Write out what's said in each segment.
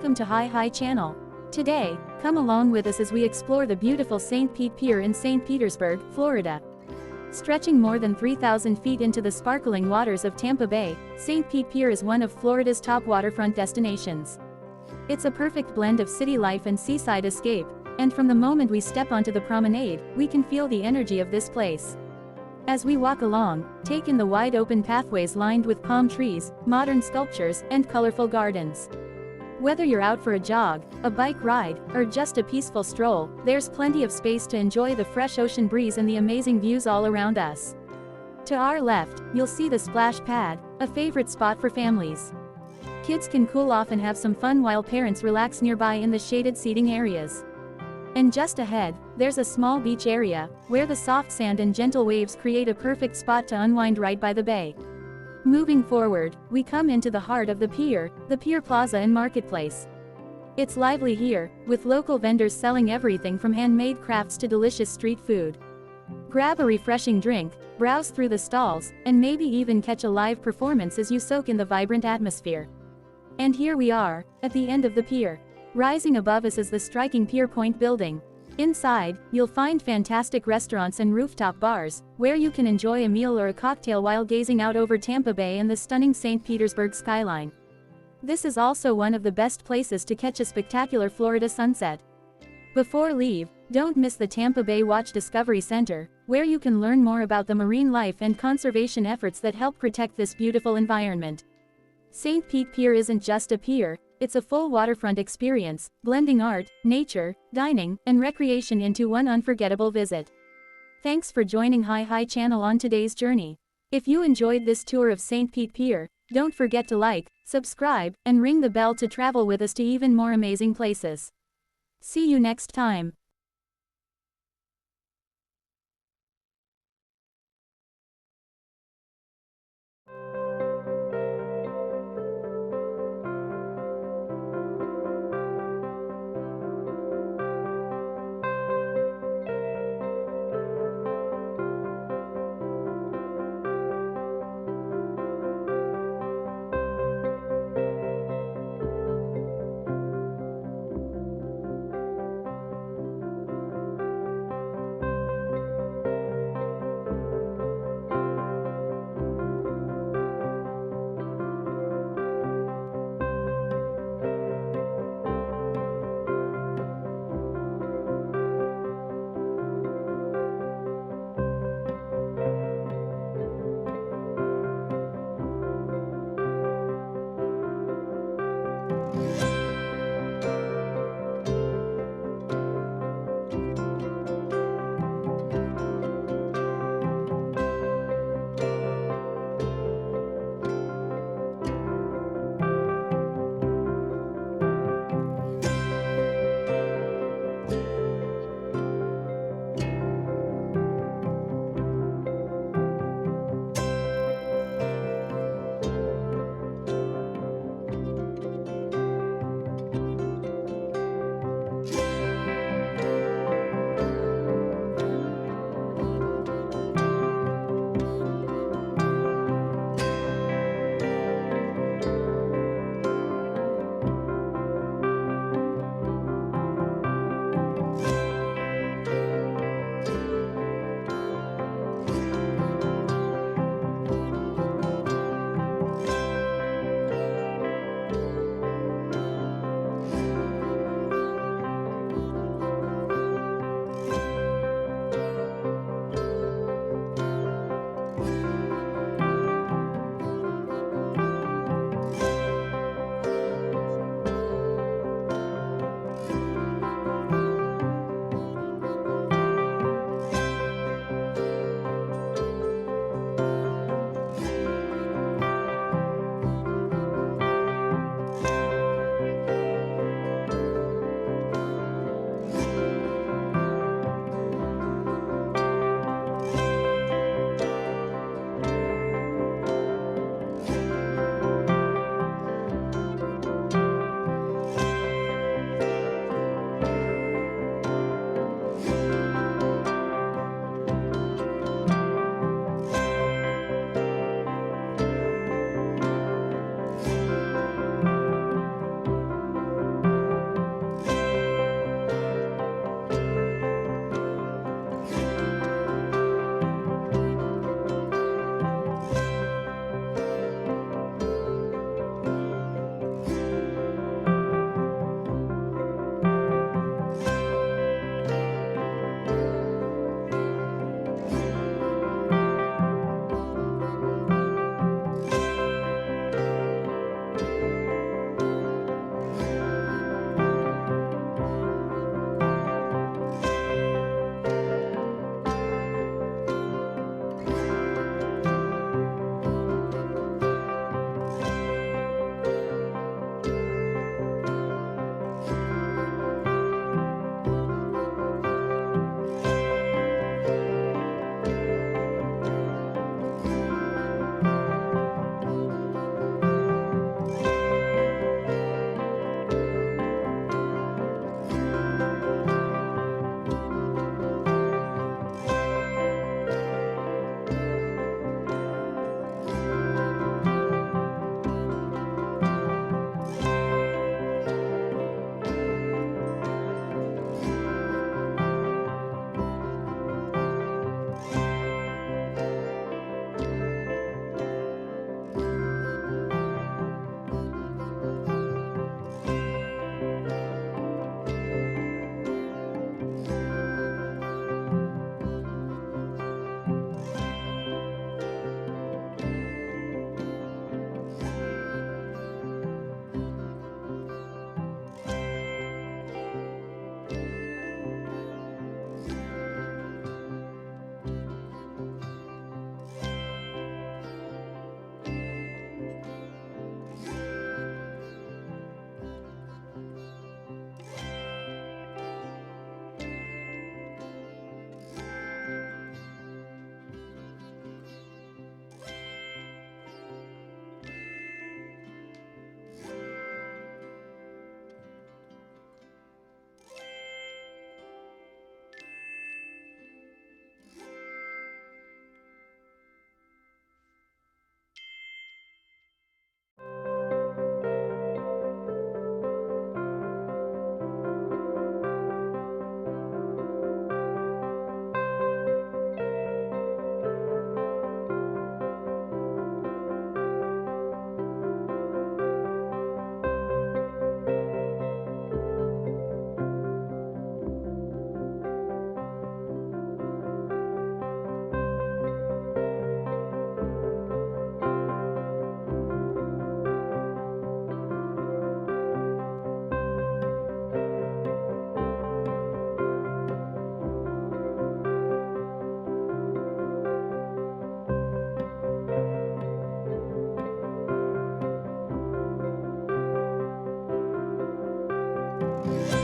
welcome to Hi Channel. Today, come along with us as we explore the beautiful St. Pete Pier in St. Petersburg, Florida. Stretching more than 3,000 feet into the sparkling waters of Tampa Bay, St. Pete Pier is one of Florida's top waterfront destinations. It's a perfect blend of city life and seaside escape, and from the moment we step onto the promenade, we can feel the energy of this place. As we walk along, take in the wide open pathways lined with palm trees, modern sculptures, and colorful gardens. Whether you're out for a jog, a bike ride, or just a peaceful stroll, there's plenty of space to enjoy the fresh ocean breeze and the amazing views all around us. To our left, you'll see the splash pad, a favorite spot for families. Kids can cool off and have some fun while parents relax nearby in the shaded seating areas. And just ahead, there's a small beach area, where the soft sand and gentle waves create a perfect spot to unwind right by the bay. Moving forward, we come into the heart of the Pier Plaza and Marketplace. It's lively here, with local vendors selling everything from handmade crafts to delicious street food. Grab a refreshing drink, browse through the stalls, and maybe even catch a live performance as you soak in the vibrant atmosphere. And here we are, at the end of the pier. Rising above us is the striking Pier Point building. Inside, you'll find fantastic restaurants and rooftop bars, where you can enjoy a meal or a cocktail while gazing out over Tampa Bay and the stunning St. Petersburg skyline. This is also one of the best places to catch a spectacular Florida sunset. Before leave, don't miss the Tampa Bay Watch Discovery Center, where you can learn more about the marine life and conservation efforts that help protect this beautiful environment. St. Pete Pier isn't just a pier, it's a full waterfront experience, blending art, nature, dining, and recreation into one unforgettable visit. Thanks for joining Hi Channel on today's journey. If you enjoyed this tour of St. Pete Pier, don't forget to like, subscribe, and ring the bell to travel with us to even more amazing places. See you next time. Thank you.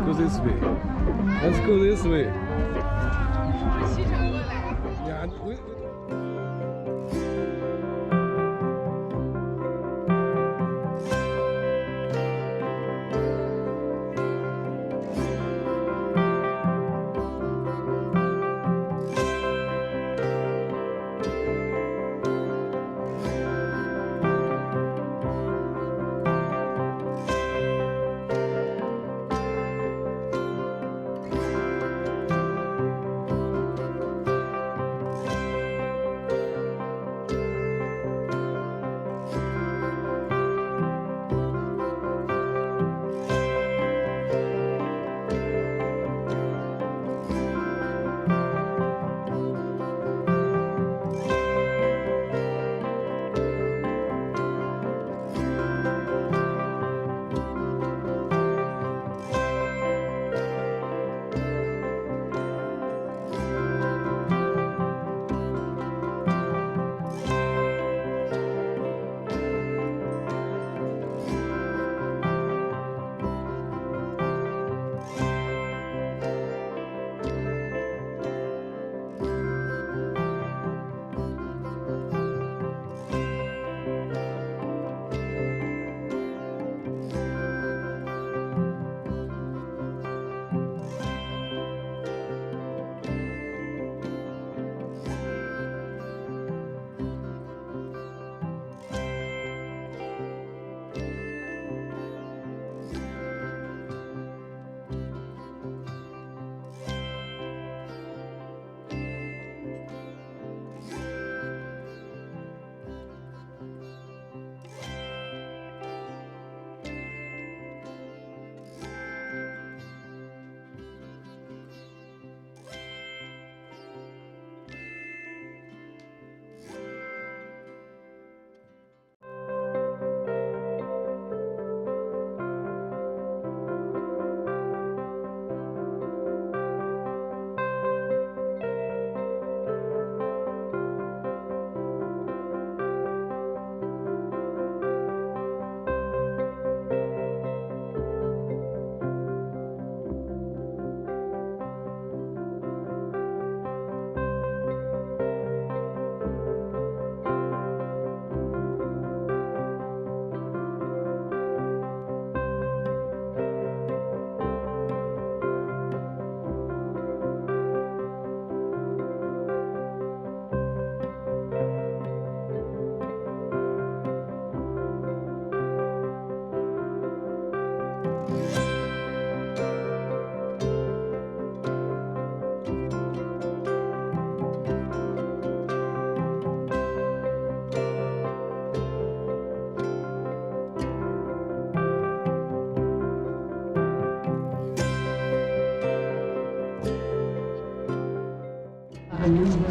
Go this way. Let's go this way. Yeah, we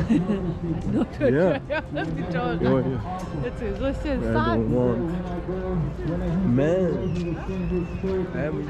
Yeah. 你知道 Yeah. 这嘴说现 I 杀 don't 你。 want. Man. I haven't.